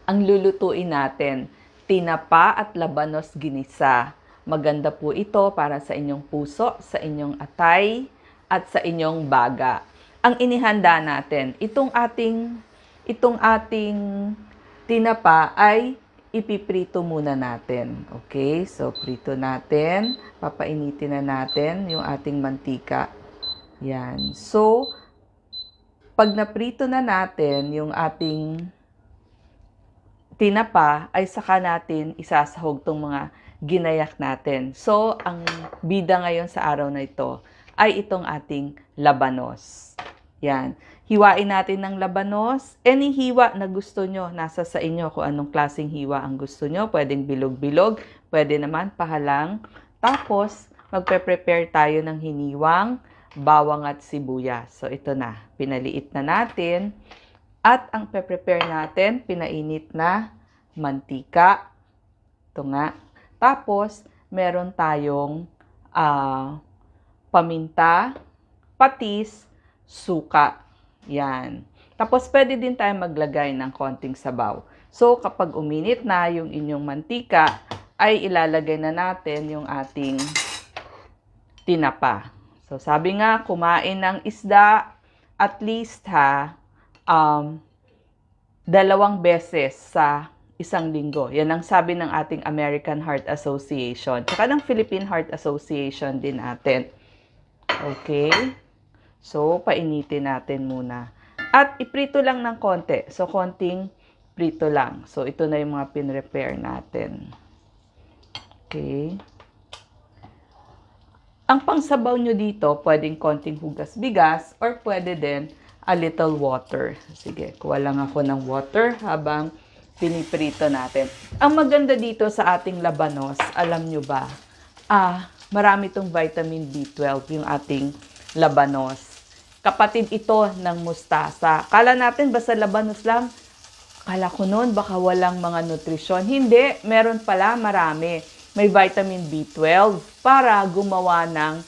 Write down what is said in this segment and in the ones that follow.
Ang lulutuin natin, tinapa at labanos ginisa. Maganda po ito para sa inyong puso, sa inyong atay, at sa inyong baga. Ang inihanda natin, itong ating tinapa ay ipiprito muna natin. Okay? So, prito natin. Papainitin na natin yung ating mantika. Yan. So, pag naprito na natin yung ating tinapa, ay saka natin isasahog tong mga ginayak natin. So, ang bida ngayon sa araw na ito ay itong ating labanos. Yan. Hiwain natin ng labanos. Any hiwa na gusto nyo, nasa sa inyo kung anong klaseng hiwa ang gusto nyo. Pwedeng bilog-bilog, pwede naman pahalang. Tapos, magpe-prepare tayo ng hiniwang bawang at sibuyas. So, ito na. Pinaliit na natin. At ang pe-prepare natin, pinainit na mantika. Ito nga. Tapos, meron tayong paminta, patis, suka. Yan. Tapos, pwede din tayo maglagay ng konting sabaw. So, kapag uminit na yung inyong mantika, ay ilalagay na natin yung ating tinapa. So, sabi nga, kumain ng isda, at least 2 beses sa isang linggo. Yan ang sabi ng ating American Heart Association. Tsaka ng Philippine Heart Association din natin. Okay? So, painitin natin muna. At iprito lang ng konti. So, konting prito lang. So, ito na yung mga pinrepare natin. Okay? Ang pangsabaw nyo dito, pwedeng konting hugas-bigas or pwede din a little water. Sige, kuha lang ako ng water habang piniprito natin. Ang maganda dito sa ating labanos, alam nyo ba, marami itong vitamin B12, yung ating labanos. Kapatid ito ng mustasa. Kala natin basta labanos lang, kala ko noon baka walang mga nutrisyon. Hindi, meron pala marami. May vitamin B12 para gumawa ng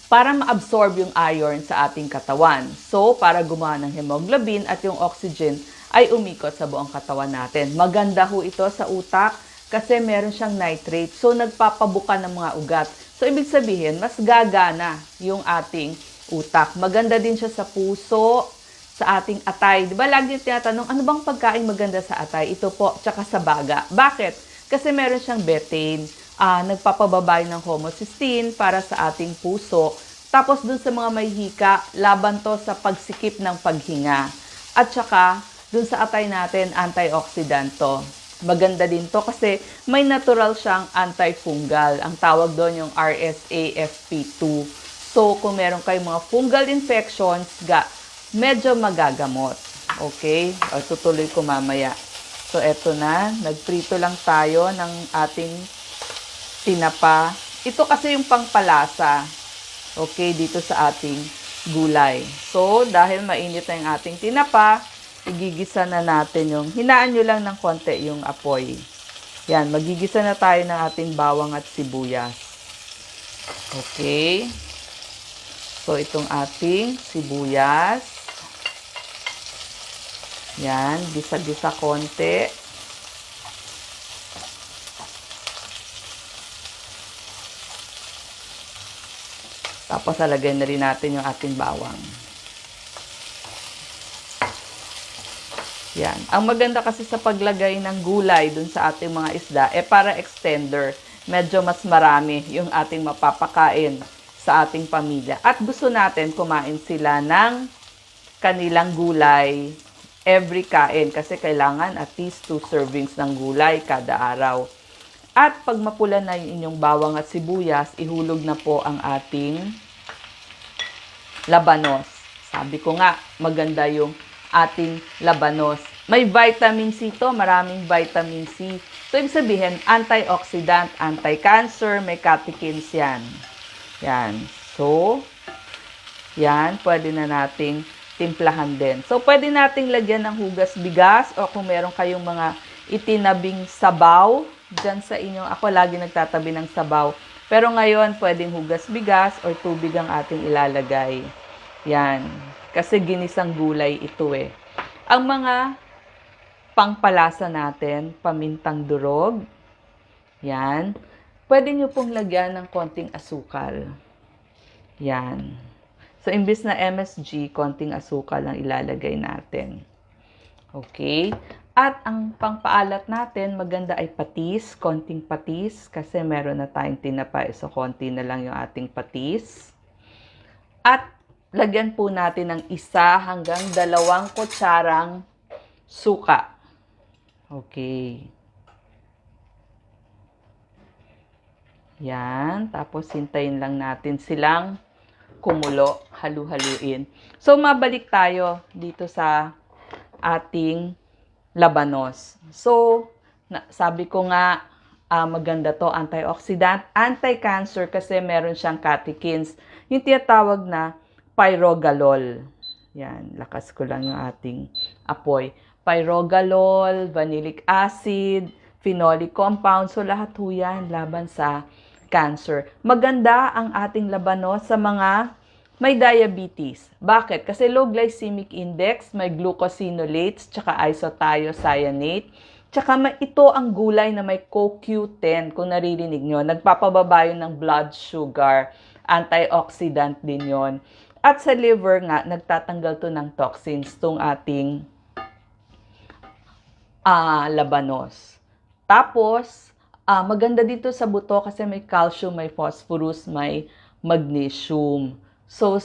para ma-absorb yung iron sa ating katawan. So, para gumawa ng hemoglobin at yung oxygen ay umikot sa buong katawan natin. Maganda ho ito sa utak kasi meron siyang nitrate. So, nagpapabuka ng mga ugat. So, ibig sabihin, mas gagana yung ating utak. Maganda din siya sa puso, sa ating atay. Diba lagi tinatanong, ano bang pagkain maganda sa atay? Ito po, tsaka sa baga. Bakit? Kasi meron siyang betaine, nagpapababay ng homocysteine para sa ating puso. Tapos dun sa mga may hika, laban to sa pagsikip ng paghinga. At saka, dun sa atay natin, antioxidant to. Maganda din to kasi may natural siyang antifungal. Ang tawag doon yung RSAFP2. So, kung meron kayong mga fungal infections, medyo magagamot. Okay? O, tutuloy ko mamaya. So, eto na. Nagprito lang tayo ng ating tinapa. Ito kasi yung pangpalasa. Okay, dito sa ating gulay. So, dahil mainit na yung ating tinapa, igigisa na natin yung, hinaan nyo lang ng konti yung apoy. Yan, magigisa na tayo ng ating bawang at sibuyas. Okay. So, itong ating sibuyas. Yan, gisa-gisa konti. Tapos, alagay na rin natin yung ating bawang. Yan. Ang maganda kasi sa paglagay ng gulay dun sa ating mga isda, para extender. Medyo mas marami yung ating mapapakain sa ating pamilya. At gusto natin kumain sila ng kanilang gulay every kain kasi kailangan at least 2 servings ng gulay kada araw. At pag mapula na yung inyong bawang at sibuyas, ihulog na po ang ating labanos. Sabi ko nga, maganda yung ating labanos. May vitamin C to, maraming vitamin C. So, ibig sabihin, antioxidant, anti-cancer, may catechins yan. Yan. So, yan, pwede na nating timplahan din. So, pwede nating lagyan ng hugas-bigas o kung meron kayong mga itinabing sabaw dyan sa inyo. Ako lagi nagtatabi ng sabaw. Pero ngayon, pwedeng hugas-bigas or tubig ang ating ilalagay. Yan. Kasi ginisang gulay ito eh. Ang mga pangpalasa natin, pamintang durog. Yan. Pwede nyo pong lagyan ng konting asukal. Yan. So, imbis na MSG, konting asukal lang ilalagay natin. Okay? At ang pangpaalat natin, maganda ay patis, konting patis, kasi meron na tayong tinapa, so konti na lang yung ating patis. At lagyan po natin ng 1 hanggang 2 kutsarang suka. Okay. Yan. Tapos, hintayin lang natin silang kumulo, halu-haluin. So, mabalik tayo dito sa ating labanos. So, sabi ko nga, maganda to, antioxidant, anti-cancer kasi meron siyang catechins. Yung tinatawag na pyrogalol. Yan, lakas ko lang yung ating apoy. Pyrogalol, vanillic acid, phenolic compound. So, lahat ho yan laban sa cancer. Maganda ang ating labanos sa mga may diabetes. Bakit? Kasi low glycemic index, may glucosinolates, tsaka isothiocyanate. Tsaka ito ang gulay na may CoQ10, kung naririnig nyo. Nagpapababa yun ng blood sugar. Antioxidant din yon. At sa liver nga, nagtatanggal to ng toxins, tong ating labanos. Tapos, maganda dito sa buto kasi may calcium, may phosphorus, may magnesium. So,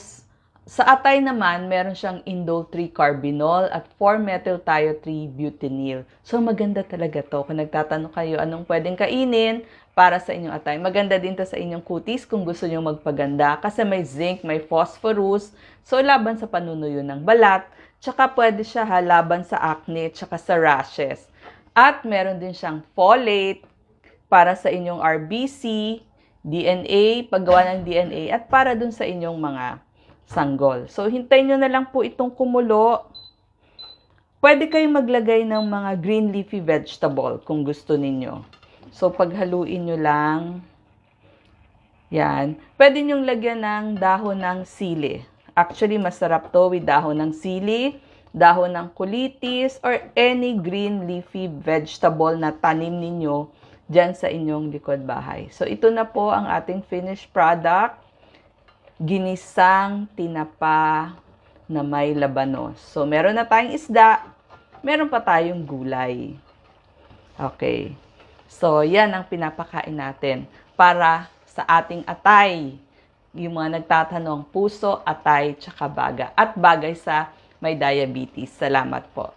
sa atay naman, meron siyang indole 3-carbinol at 4-methylthiotributanyl. So, maganda talaga to. Kung nagtatanong kayo anong pwedeng kainin para sa inyong atay, maganda din to sa inyong kutis kung gusto nyo magpaganda kasi may zinc, may phosphorus. So, laban sa panunuyo ng balat. Tsaka pwede siya laban sa acne, tsaka sa rashes. At meron din siyang folate para sa inyong RBC, DNA, paggawa ng DNA, at para dun sa inyong mga sanggol. So, hintayin nyo na lang po itong kumulo. Pwede kayong maglagay ng mga green leafy vegetable kung gusto ninyo. So, paghaluin nyo lang. Yan. Pwede nyong lagyan ng dahon ng sili. Actually, masarap to with dahon ng sili, dahon ng kulitis, or any green leafy vegetable na tanim ninyo dyan sa inyong likod bahay. So, ito na po ang ating finished product. Ginisang tinapa na may labanos. So, meron na tayong isda, meron pa tayong gulay. Okay. So, yan ang pinapakain natin para sa ating atay. Yung mga nagtatanong, puso, atay, tsaka baga. At bagay sa may diabetes. Salamat po.